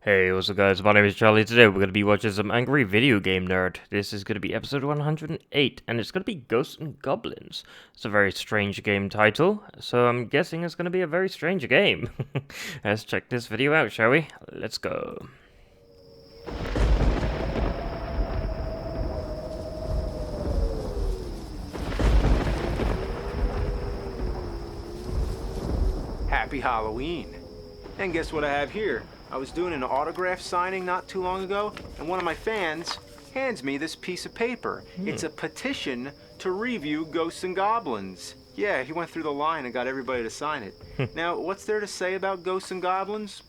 Hey, what's up guys, my name is Charlie. Today we're going to be watching some Angry Video Game Nerd. This is going to be episode 108, and it's going to be Ghosts and Goblins. It's a very strange game title, so I'm guessing it's going to be a very strange game. Let's check this video out, shall we? Let's go. Happy Halloween. And guess what I have here? I was doing an autograph signing not too long ago, and one of my fans hands me this piece of paper. It's a petition to review Ghosts and Goblins. Yeah, he went through the line and got everybody to sign it. Now, what's there to say about Ghosts and Goblins?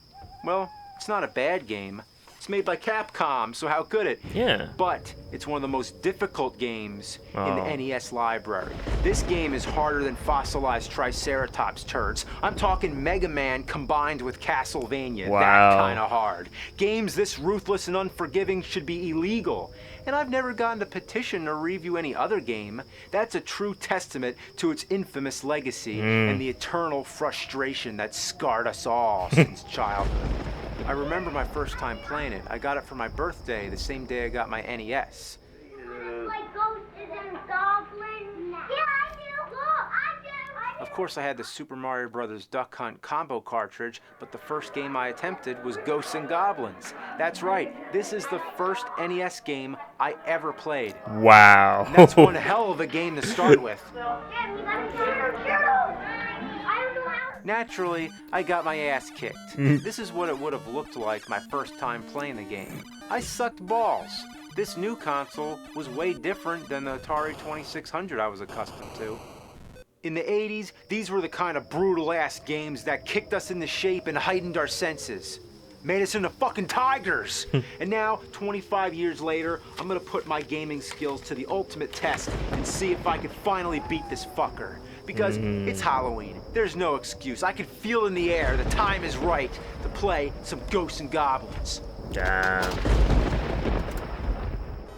Well, it's not a bad game. It's made by Capcom, so how could it? Yeah. But it's one of the most difficult games in the NES library. This game is harder than fossilized Triceratops turds. I'm talking Mega Man combined with Castlevania. Wow. That kind of hard. Games this ruthless and unforgiving should be illegal. And I've never gotten a petition to review any other game. That's a true testament to its infamous legacy and the eternal frustration that scarred us all since childhood. I remember my first time playing it. I got it for my birthday, the same day I got my NES. Like Ghosts and Goblins? Yeah, I do. Look, I do. Of course, I had the Super Mario Bros. Duck Hunt combo cartridge, but the first game I attempted was Ghosts and Goblins. That's right, this is the first NES game I ever played. Wow. And that's one hell of a game to start with. Damn, you gotta shoot him. I don't know how. Naturally, I got my ass kicked. This is what it would have looked like my first time playing the game. I sucked balls. This new console was way different than the Atari 2600 I was accustomed to. In the 80s, these were the kind of brutal-ass games that kicked us into shape and heightened our senses. Made us into fucking tigers! And now, 25 years later, I'm gonna put my gaming skills to the ultimate test and see if I can finally beat this fucker. Because it's Halloween. There's no excuse. I can feel in the air the time is right to play some Ghosts and Goblins. Damn.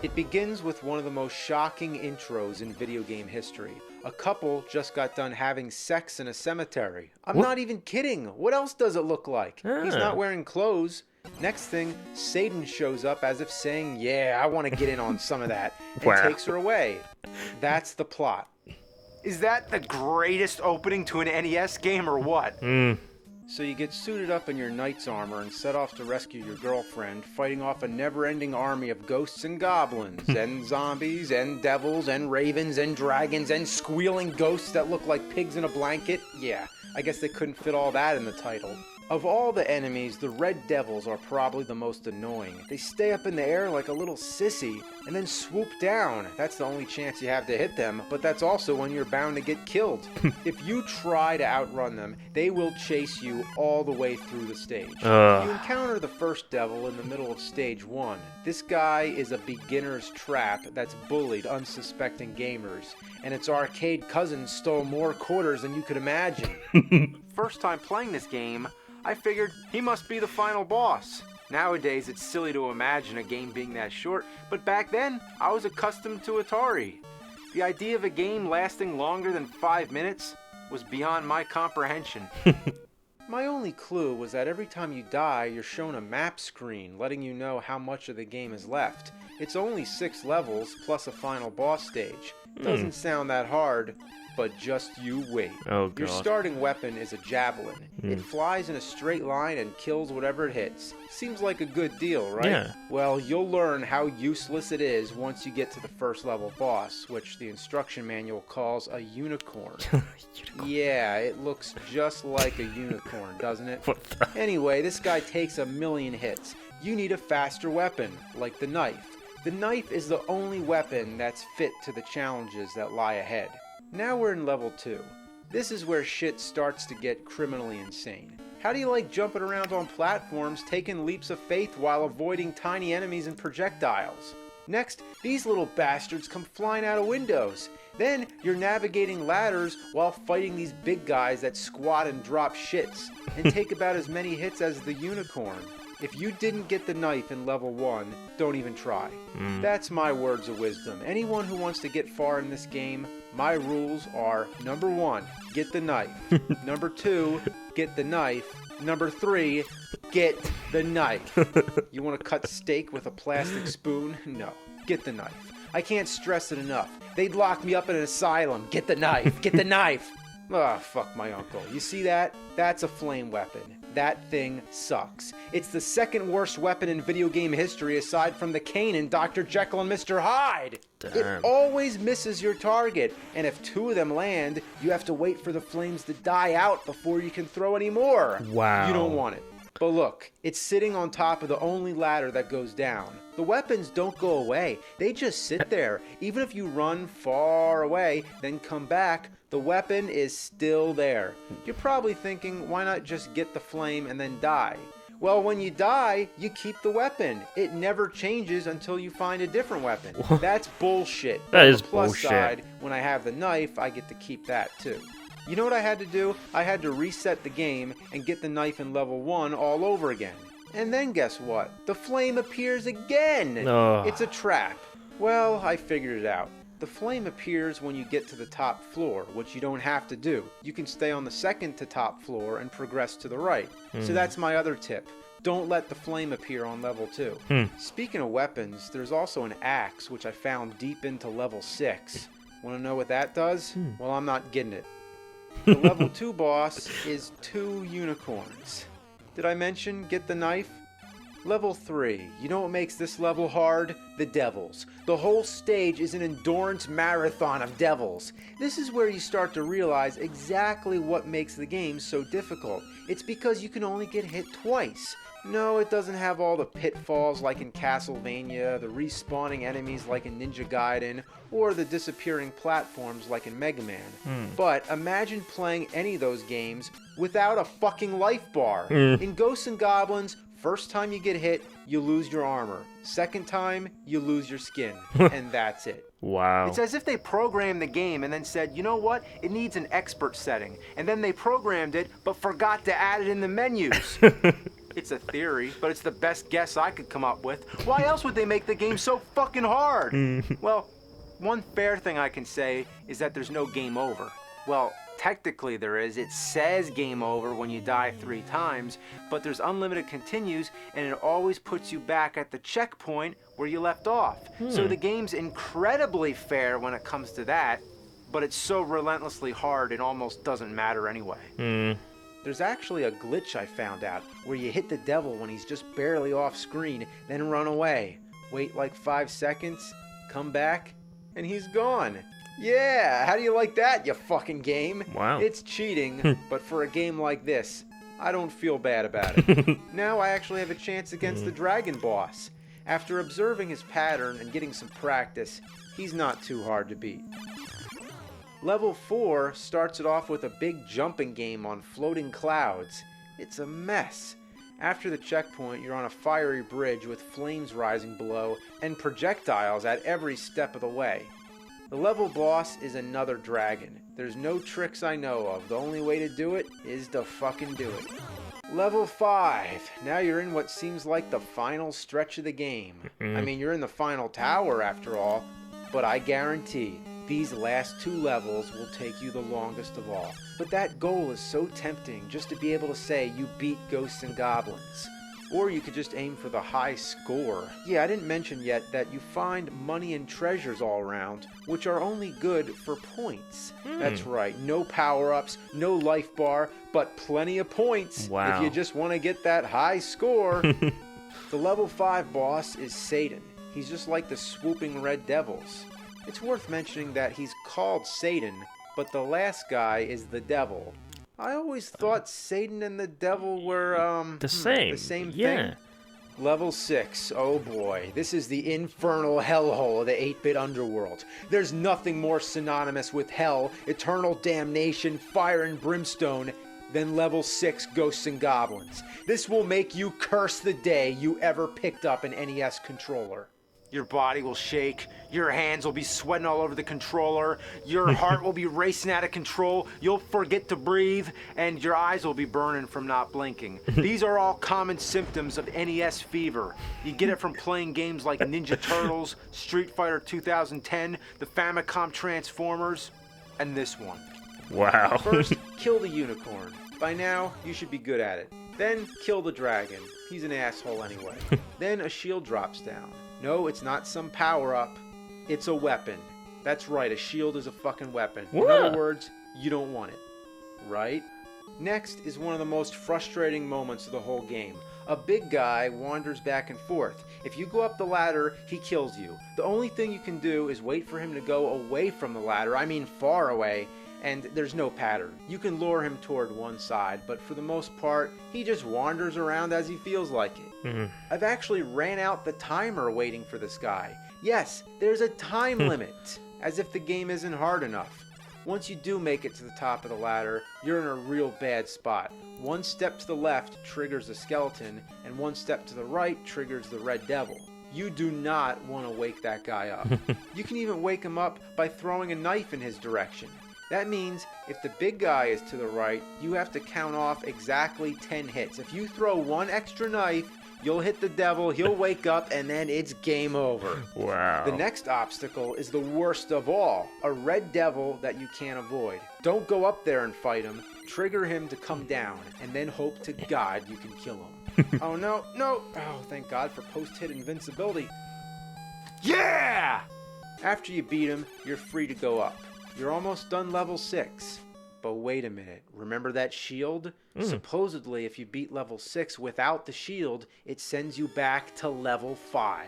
It begins with one of the most shocking intros in video game history. A couple just got done having sex in a cemetery. I'm not even kidding. What else does it look like? He's not wearing clothes. Next thing, Satan shows up as if saying, yeah, I want to get in on some of that, and takes her away. That's the plot. Is that the greatest opening to an NES game or what? So you get suited up in your knight's armor and set off to rescue your girlfriend, fighting off a never-ending army of ghosts and goblins, and zombies, and devils, and ravens, and dragons, and squealing ghosts that look like pigs in a blanket. Yeah, I guess they couldn't fit all that in the title. Of all the enemies, the red devils are probably the most annoying. They stay up in the air like a little sissy, and then swoop down. That's the only chance you have to hit them, but that's also when you're bound to get killed. If you try to outrun them, they will chase you all the way through the stage. You encounter the first devil in the middle of stage 1. This guy is a beginner's trap that's bullied unsuspecting gamers, and its arcade cousin stole more quarters than you could imagine. First time playing this game, I figured he must be the final boss. Nowadays, it's silly to imagine a game being that short, but back then, I was accustomed to Atari. The idea of a game lasting longer than 5 minutes was beyond my comprehension. My only clue was that every time you die, you're shown a map screen letting you know how much of the game is left. It's only 6 levels plus a final boss stage. Doesn't sound that hard, but just you wait. Oh, God. Your starting weapon is a javelin. It flies in a straight line and kills whatever it hits. Seems like a good deal, right? Yeah. Well, you'll learn how useless it is once you get to the first level boss, which the instruction manual calls a unicorn. Yeah, it looks just like a unicorn, doesn't it? Anyway, this guy takes 1,000,000 hits. You need a faster weapon, like the knife. The knife is the only weapon that's fit to the challenges that lie ahead. Now we're in level 2. This is where shit starts to get criminally insane. How do you like jumping around on platforms, taking leaps of faith while avoiding tiny enemies and projectiles? Next, these little bastards come flying out of windows. Then you're navigating ladders while fighting these big guys that squat and drop shits, and take about as many hits as the unicorn. If you didn't get the knife in level 1, don't even try. That's my words of wisdom. Anyone who wants to get far in this game, My rules are number 1, get the knife. Number 2, get the knife. Number 3, get the knife. You want to cut steak with a plastic spoon? No, get the knife. I can't stress it enough. They'd lock me up in an asylum. Get the knife. Get the knife. Ah, fuck my uncle. You see that? That's a flame weapon. That thing sucks. It's the second worst weapon in video game history aside from the cane in Dr. Jekyll and Mr. Hyde. Damn. It always misses your target, and if 2 of them land, you have to wait for the flames to die out before you can throw any more. Wow. You don't want it. But look, it's sitting on top of the only ladder that goes down. The weapons don't go away. They just sit there. Even if you run far away, then come back, the weapon is still there. You're probably thinking, why not just get the flame and then die? Well, when you die, you keep the weapon. It never changes until you find a different weapon. That's bullshit. That is On the plus bullshit. side, when I have the knife, I get to keep that too. You know what I had to do? I had to reset the game and get the knife in level 1 all over again. And then guess what? The flame appears again! Ugh. It's a trap. Well, I figured it out. The flame appears when you get to the top floor, which you don't have to do. You can stay on the second to top floor and progress to the right. So that's my other tip. Don't let the flame appear on level 2. Speaking of weapons, there's also an axe, which I found deep into level 6. Want to know what that does? Well, I'm not getting it. The level 2 boss is 2 unicorns. Did I mention get the knife? Level 3. You know what makes this level hard? The devils. The whole stage is an endurance marathon of devils. This is where you start to realize exactly what makes the game so difficult. It's because you can only get hit twice. No, it doesn't have all the pitfalls like in Castlevania, the respawning enemies like in Ninja Gaiden, or the disappearing platforms like in Mega Man. But imagine playing any of those games without a fucking life bar. In Ghosts and Goblins, first time you get hit, you lose your armor. Second time, you lose your skin. And that's it. Wow. It's as if they programmed the game and then said, you know what, it needs an expert setting. And then they programmed it, but forgot to add it in the menus. It's a theory, but it's the best guess I could come up with. Why else would they make the game so fucking hard? Well, one fair thing I can say is that there's no game over. Well, technically there is. It says game over when you die 3 times, but there's unlimited continues, and it always puts you back at the checkpoint where you left off. So the game's incredibly fair when it comes to that, but it's so relentlessly hard it almost doesn't matter anyway. There's actually a glitch I found out where you hit the devil when he's just barely off screen, then run away. Wait like 5 seconds, come back, and he's gone. Yeah, how do you like that, you fucking game? Wow. It's cheating, but for a game like this, I don't feel bad about it. Now I actually have a chance against the dragon boss. After observing his pattern and getting some practice, he's not too hard to beat. Level 4 starts it off with a big jumping game on floating clouds. It's a mess. After the checkpoint, you're on a fiery bridge with flames rising below and projectiles at every step of the way. The level boss is another dragon. There's no tricks I know of. The only way to do it is to fucking do it. Level 5. Now you're in what seems like the final stretch of the game. I mean, you're in the final tower after all, but I guarantee these last 2 levels will take you the longest of all. But that goal is so tempting, just to be able to say you beat Ghosts and Goblins. Or you could just aim for the high score. Yeah, I didn't mention yet that you find money and treasures all around, which are only good for points. That's right, no power-ups, no life bar, but plenty of points Wow. if you just want to get that high score. The level 5 boss is Satan. He's just like the swooping red devils. It's worth mentioning that he's called Satan, but the last guy is the devil. I always thought Satan and the devil were, The same. the same Yeah. thing. Level 6, oh boy, this is the infernal hellhole of the 8-bit underworld. There's nothing more synonymous with hell, eternal damnation, fire and brimstone than level 6 Ghosts and Goblins. This will make you curse the day you ever picked up an NES controller. Your body will shake, your hands will be sweating all over the controller, your heart will be racing out of control, you'll forget to breathe, and your eyes will be burning from not blinking. These are all common symptoms of NES fever. You get it from playing games like Ninja Turtles, Street Fighter 2010, the Famicom Transformers. and this one. Wow. First, kill the unicorn. By now, you should be good at it. Then, kill the dragon. He's an asshole anyway. Then a shield drops down. No, it's not some power-up. It's a weapon. That's right, a shield is a fucking weapon. In other words, you don't want it. Right? Next is one of the most frustrating moments of the whole game. A big guy wanders back and forth. If you go up the ladder, he kills you. The only thing you can do is wait for him to go away from the ladder, I mean far away, and there's no pattern. You can lure him toward one side, but for the most part, he just wanders around as he feels like it. I've actually ran out the timer waiting for this guy. Yes, there's a time limit, as if the game isn't hard enough. Once you do make it to the top of the ladder, you're in a real bad spot. One step to the left triggers the skeleton, and one step to the right triggers the red devil. You do not want to wake that guy up. You can even wake him up by throwing a knife in his direction. That means if the big guy is to the right, you have to count off exactly 10 hits. If you throw one extra knife, you'll hit the devil, he'll wake up, and then it's game over. Wow. The next obstacle is the worst of all, a red devil that you can't avoid. Don't go up there and fight him. Trigger him to come down, and then hope to God you can kill him. Oh, no, no. Oh, thank God for post-hit invincibility. Yeah! After you beat him, you're free to go up. You're almost done level 6. But wait a minute, remember that shield? Supposedly, if you beat level 6 without the shield, it sends you back to level 5.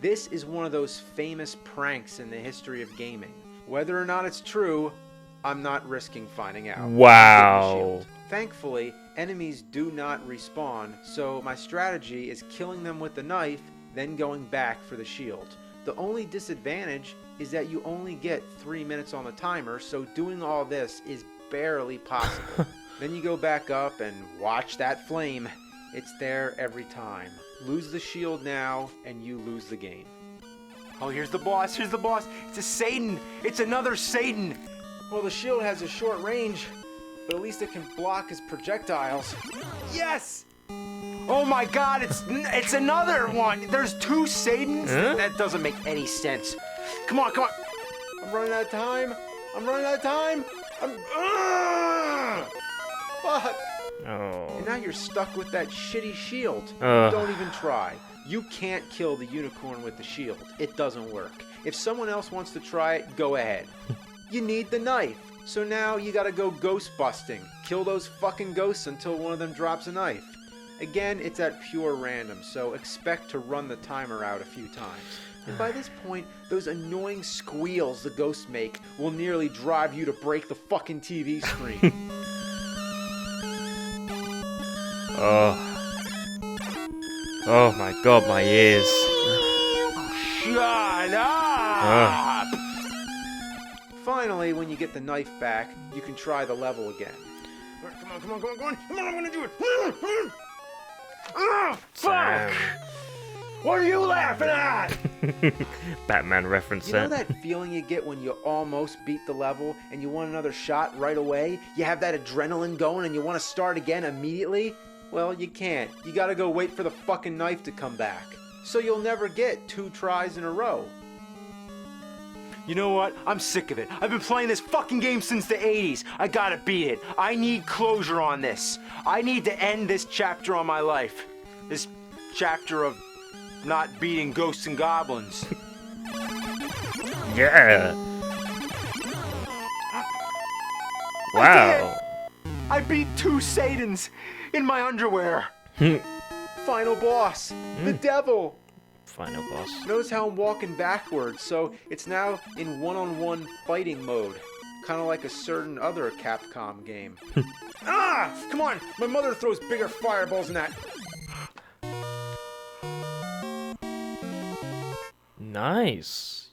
This is one of those famous pranks in the history of gaming. Whether or not it's true, I'm not risking finding out. Wow. Thankfully, enemies do not respawn, so my strategy is killing them with the knife, then going back for the shield. The only disadvantage is that you only get 3 minutes on the timer, so doing all this is barely possible. Then you go back up and watch that flame. It's there every time. Lose the shield now, and you lose the game. Oh, here's the boss, here's the boss. It's a Satan. It's another Satan. Well, the shield has a short range, but at least it can block his projectiles. Yes! Oh my God, it's another one. There's 2 Satans? That doesn't make any sense. Come on, come on. I'm running out of time. I'm running out of time. Fuck. Oh. And now you're stuck with that shitty shield. Don't even try. You can't kill the unicorn with the shield. It doesn't work. If someone else wants to try it, go ahead. You need the knife. So now you gotta go ghost busting. Kill those fucking ghosts until one of them drops a knife. Again, it's at pure random, so expect to run the timer out a few times. And by this point, those annoying squeals the ghosts make will nearly drive you to break the fucking TV screen. Oh my God, my ears. Shut up! Finally, when you get the knife back, you can try the level again. Come on, come on, come on, come on! Come on, I'm gonna do it! Fuck! What are you laughing at? Batman reference You know that feeling you get when you almost beat the level and you want another shot right away? You have that adrenaline going and you want to start again immediately? Well, you can't. You gotta go wait for the fucking knife to come back. So you'll never get 2 tries in a row. You know what? I'm sick of it. I've been playing this fucking game since the 80s. I gotta beat it. I need closure on this. I need to end this chapter on my life. This chapter of not beating ghosts and goblins. Yeah. Wow. I beat 2 Satans in my underwear. Final boss, the devil. Final boss. Notice how I'm walking backwards, so it's now in one-on-one fighting mode. Kind of like a certain other Capcom game. Ah! Come on! My mother throws bigger fireballs than that. Nice.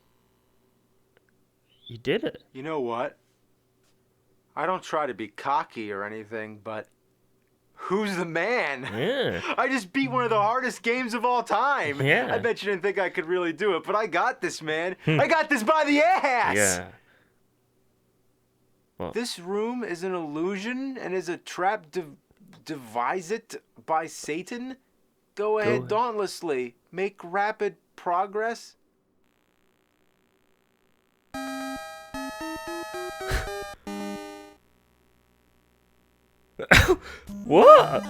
You did it. You know what? I don't try to be cocky or anything, but who's the man? Yeah. I just beat one of the hardest games of all time. Yeah. I bet you didn't think I could really do it, but I got this, man. I got this by the ass! Yeah. Well, This room is an illusion and is a trap devised by Satan? Go ahead dauntlessly. Make rapid progress. What?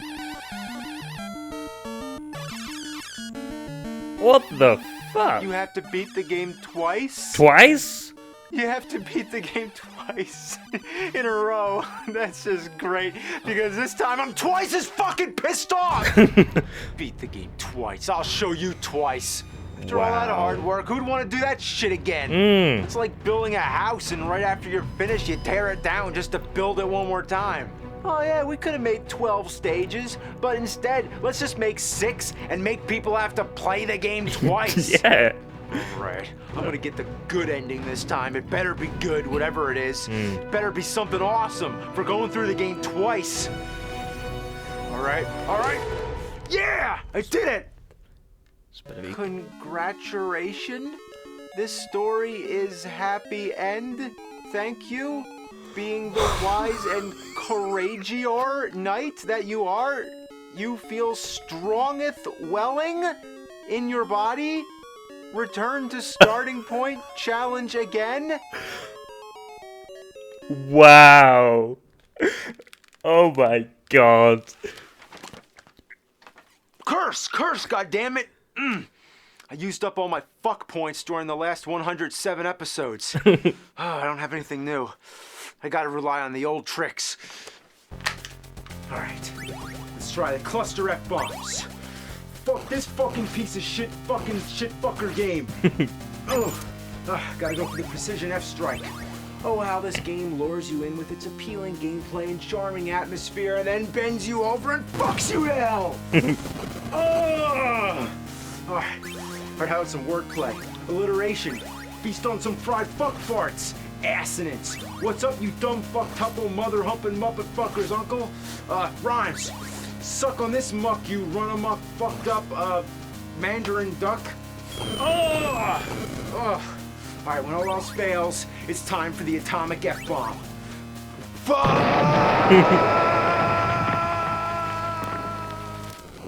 What the fuck? You have to beat the game twice? Twice? You have to beat the game twice in a row. That's just great, because this time I'm twice as fucking pissed off! Beat the game twice. I'll show you twice. After all that hard work, who'd want to do that shit again? It's like building a house and right after you're finished, you tear it down just to build it one more time. Oh yeah, we could have made 12 stages, but instead, let's just make 6 and make people have to play the game twice. Yeah. Alright, I'm gonna get the good ending this time. It better be good, whatever it is. It better be something awesome for going through the game twice. Alright, alright. Yeah! I did it! Congratulations. This story is happy end. Thank you. Being the wise and courageous knight that you are, you feel strongeth welling in your body. Return to starting point, challenge again. Wow. Oh my god. Curse, goddammit. I used up all my fuck points during the last 107 episodes. I don't have anything new. I gotta rely on the old tricks. Alright, let's try the cluster F bombs. Fuck this fucking piece of shit fucker game. Gotta go for the precision F strike. Oh, how this game lures you in with its appealing gameplay and charming atmosphere and then bends you over and fucks you to hell. Alright, how about some wordplay, alliteration, feast on some fried fuck farts. Assonance. What's up, you dumb fuck-tuple mother-humping muppet fuckers, uncle? Rhymes. Suck on this muck, you run-amok fucked up, mandarin duck. Alright, when all else fails, it's time for the atomic F-bomb.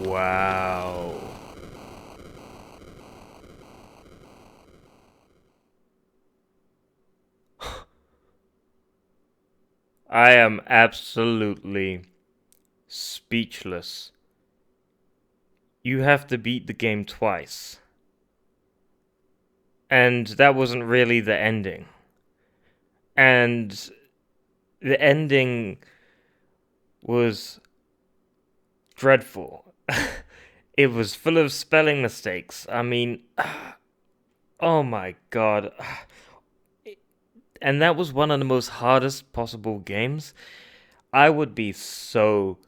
Wow. I am absolutely speechless. You have to beat the game twice. And that wasn't really the ending. And the ending was dreadful. It was full of spelling mistakes. I mean, oh my god. And that was one of the most hardest possible games. I would be so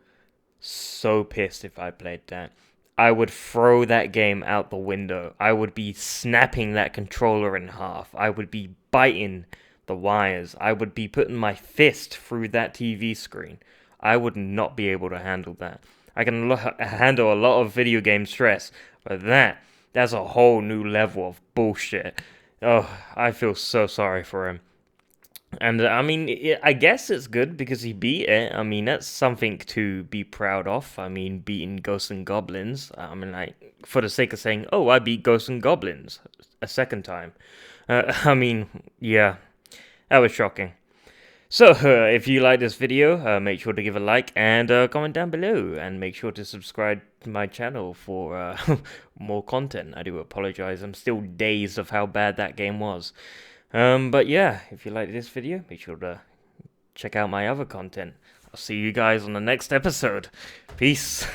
pissed if I played that. I would throw that game out the window. I would be snapping that controller in half. I would be biting the wires. I would be putting my fist through that TV screen. I would not be able to handle that. I can handle a lot of video game stress, but that's a whole new level of bullshit. Oh, I feel so sorry for him. And I mean, I guess it's good because he beat it. I mean, that's something to be proud of. I mean, beating Ghosts and Goblins. I mean, like, for the sake of saying, oh, I beat Ghosts and Goblins a second time. I mean, yeah, that was shocking. So, if you like this video, make sure to give a like and comment down below. And make sure to subscribe to my channel for more content. I do apologize. I'm still dazed of how bad that game was. But yeah, if you like this video, make sure to check out my other content. I'll see you guys on the next episode. Peace.